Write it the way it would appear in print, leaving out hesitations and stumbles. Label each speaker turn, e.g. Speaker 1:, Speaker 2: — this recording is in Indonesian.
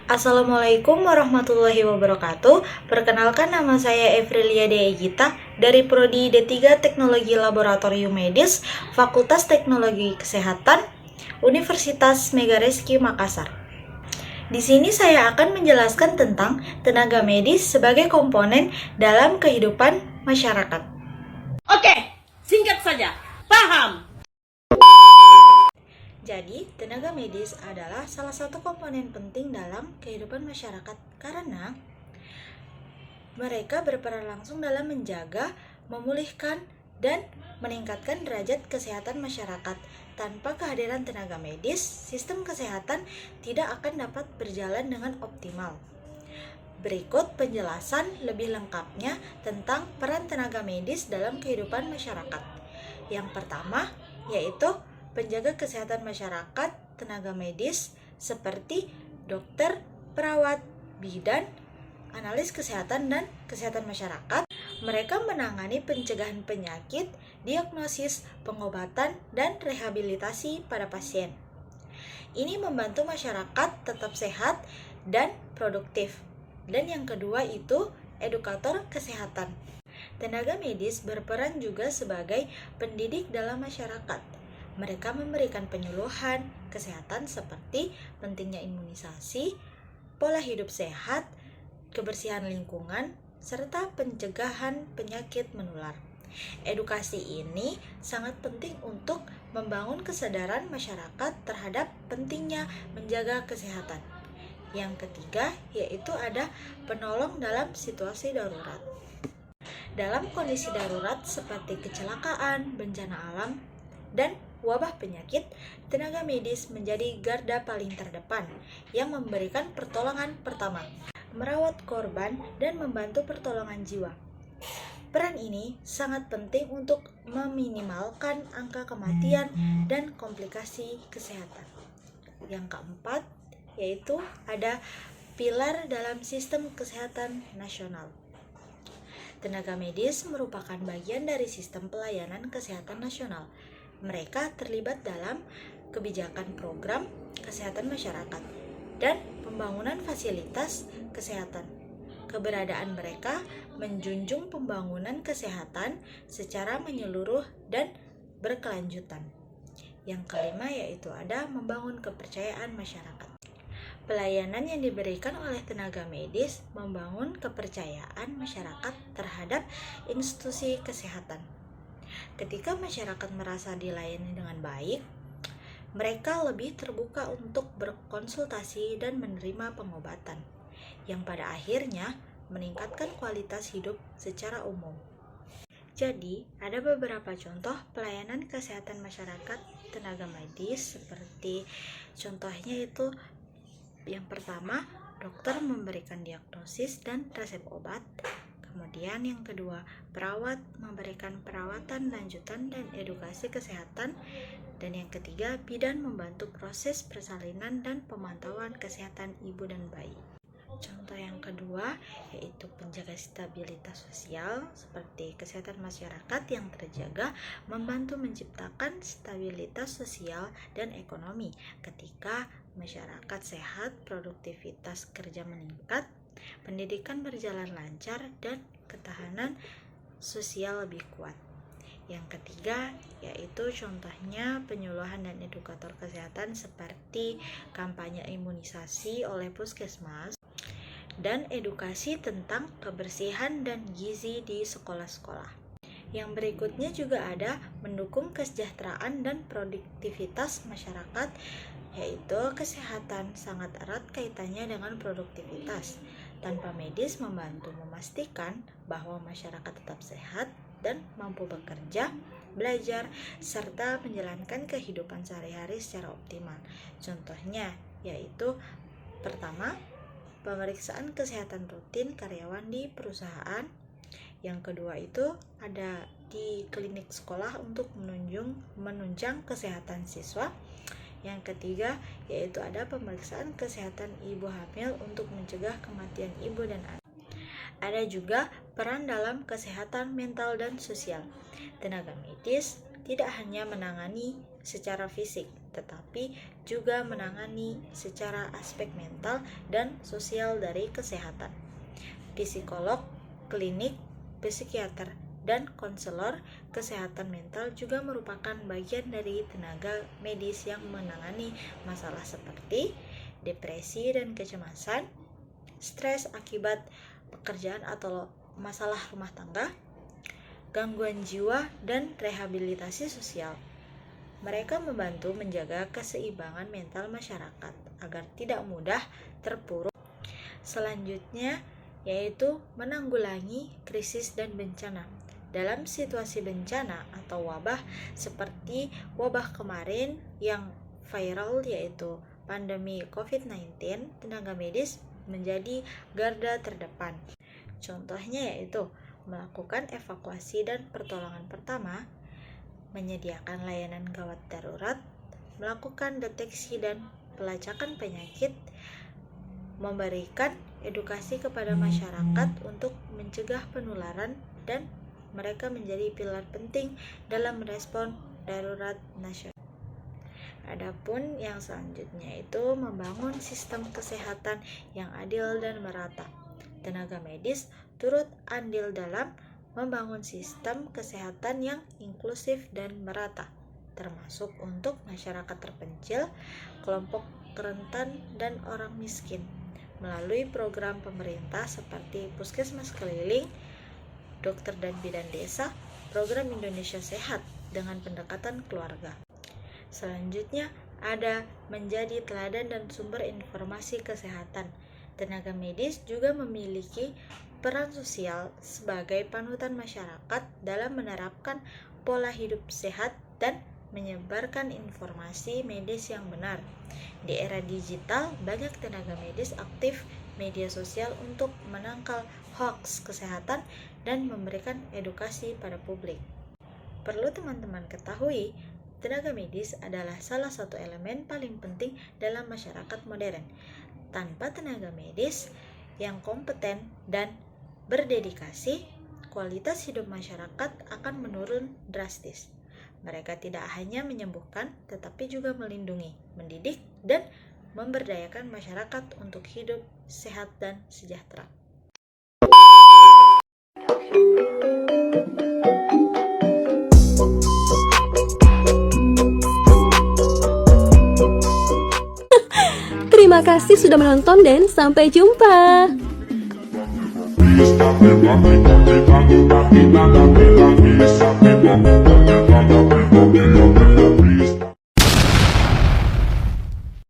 Speaker 1: Assalamualaikum warahmatullahi wabarakatuh. Perkenalkan, nama saya Evrilia Deegita dari Prodi D3 Teknologi Laboratorium Medis, Fakultas Teknologi Kesehatan, Universitas Megareski Makassar. Di sini saya akan menjelaskan tentang tenaga medis sebagai komponen dalam kehidupan masyarakat.
Speaker 2: Oke, singkat saja. Paham?
Speaker 1: Jadi, tenaga medis adalah salah satu komponen penting dalam kehidupan masyarakat karena mereka berperan langsung dalam menjaga, memulihkan, dan meningkatkan derajat kesehatan masyarakat. Tanpa kehadiran tenaga medis, sistem kesehatan tidak akan dapat berjalan dengan optimal. Berikut penjelasan lebih lengkapnya tentang peran tenaga medis dalam kehidupan masyarakat. Yang pertama, yaitu penjaga kesehatan masyarakat. Tenaga medis seperti dokter, perawat, bidan, analis kesehatan, dan kesehatan masyarakat. Mereka menangani pencegahan penyakit, diagnosis, pengobatan, dan rehabilitasi pada pasien. Ini membantu masyarakat tetap sehat dan produktif. Dan yang kedua itu edukator kesehatan. Tenaga medis berperan juga sebagai pendidik dalam masyarakat. Mereka memberikan penyuluhan kesehatan seperti pentingnya imunisasi, pola hidup sehat, kebersihan lingkungan, serta pencegahan penyakit menular. Edukasi ini sangat penting untuk membangun kesadaran masyarakat terhadap pentingnya menjaga kesehatan. Yang ketiga, yaitu ada penolong dalam situasi darurat. Dalam kondisi darurat seperti kecelakaan, bencana alam, dan wabah penyakit, tenaga medis menjadi garda paling terdepan yang memberikan pertolongan pertama, merawat korban, dan membantu pertolongan jiwa. Peran ini sangat penting untuk meminimalkan angka kematian dan komplikasi kesehatan. Yang keempat, yaitu ada pilar dalam sistem kesehatan nasional. Tenaga medis merupakan bagian dari sistem pelayanan kesehatan nasional. Mereka terlibat dalam kebijakan program kesehatan masyarakat dan pembangunan fasilitas kesehatan. Keberadaan mereka menjunjung pembangunan kesehatan secara menyeluruh dan berkelanjutan. Yang kelima, yaitu ada membangun kepercayaan masyarakat. Pelayanan yang diberikan oleh tenaga medis membangun kepercayaan masyarakat terhadap institusi kesehatan. Ketika masyarakat merasa dilayani dengan baik, mereka lebih terbuka untuk berkonsultasi dan menerima pengobatan, yang pada akhirnya meningkatkan kualitas hidup secara umum. Jadi, ada beberapa contoh pelayanan kesehatan masyarakat tenaga medis seperti contohnya itu yang pertama, dokter memberikan diagnosis dan resep obat. Kemudian yang kedua, perawat memberikan perawatan lanjutan dan edukasi kesehatan. Dan yang ketiga, bidan membantu proses persalinan dan pemantauan kesehatan ibu dan bayi. Contoh yang kedua yaitu penjaga stabilitas sosial seperti kesehatan masyarakat yang terjaga membantu menciptakan stabilitas sosial dan ekonomi. Ketika masyarakat sehat, produktivitas kerja meningkat, pendidikan berjalan lancar, dan ketahanan sosial lebih kuat. Yang ketiga yaitu contohnya penyuluhan dan edukator kesehatan seperti kampanye imunisasi oleh puskesmas dan edukasi tentang kebersihan dan gizi di sekolah-sekolah. Yang berikutnya juga ada mendukung kesejahteraan dan produktivitas masyarakat, yaitu kesehatan sangat erat kaitannya dengan produktivitas. Tanpa medis membantu memastikan bahwa masyarakat tetap sehat dan mampu bekerja, belajar, serta menjalankan kehidupan sehari-hari secara optimal. Contohnya yaitu pertama, pemeriksaan kesehatan rutin karyawan di perusahaan. Yang kedua itu ada di klinik sekolah untuk menunjang kesehatan siswa. Yang ketiga yaitu ada pemeriksaan kesehatan ibu hamil untuk mencegah kematian ibu dan anak. Ada juga peran dalam kesehatan mental dan sosial. Tenaga medis tidak hanya menangani secara fisik, tetapi juga menangani secara aspek mental dan sosial dari kesehatan. Psikolog, klinik, psikiater, dan konselor kesehatan mental juga merupakan bagian dari tenaga medis yang menangani masalah seperti depresi dan kecemasan, stres akibat pekerjaan atau masalah rumah tangga, gangguan jiwa, dan rehabilitasi sosial. Mereka membantu menjaga keseimbangan mental masyarakat agar tidak mudah terpuruk. Selanjutnya yaitu menanggulangi krisis dan bencana. Dalam situasi bencana atau wabah seperti wabah kemarin yang viral yaitu pandemi COVID-19, tenaga medis menjadi garda terdepan. Contohnya yaitu melakukan evakuasi dan pertolongan pertama, menyediakan layanan gawat darurat, melakukan deteksi dan pelacakan penyakit, memberikan edukasi kepada masyarakat untuk mencegah penularan, dan mereka menjadi pilar penting dalam merespon darurat nasional. Adapun yang selanjutnya itu membangun sistem kesehatan yang adil dan merata. Tenaga medis turut andil dalam membangun sistem kesehatan yang inklusif dan merata, termasuk untuk masyarakat terpencil, kelompok rentan, dan orang miskin, melalui program pemerintah seperti Puskesmas Keliling, Dokter dan Bidan Desa, program Indonesia Sehat dengan pendekatan keluarga. Selanjutnya ada menjadi teladan dan sumber informasi kesehatan. Tenaga medis juga memiliki peran sosial sebagai panutan masyarakat dalam menerapkan pola hidup sehat dan menyebarkan informasi medis yang benar. Di era digital, banyak tenaga medis aktif media sosial untuk menangkal hoaks kesehatan dan memberikan edukasi pada publik. Perlu teman-teman ketahui, tenaga medis adalah salah satu elemen paling penting dalam masyarakat modern. Tanpa tenaga medis yang kompeten dan berdedikasi, kualitas hidup masyarakat akan menurun drastis. Mereka tidak hanya menyembuhkan, tetapi juga melindungi, mendidik, dan memberdayakan masyarakat untuk hidup sehat dan sejahtera.
Speaker 3: Terima kasih sudah menonton dan sampai jumpa.
Speaker 4: Bisa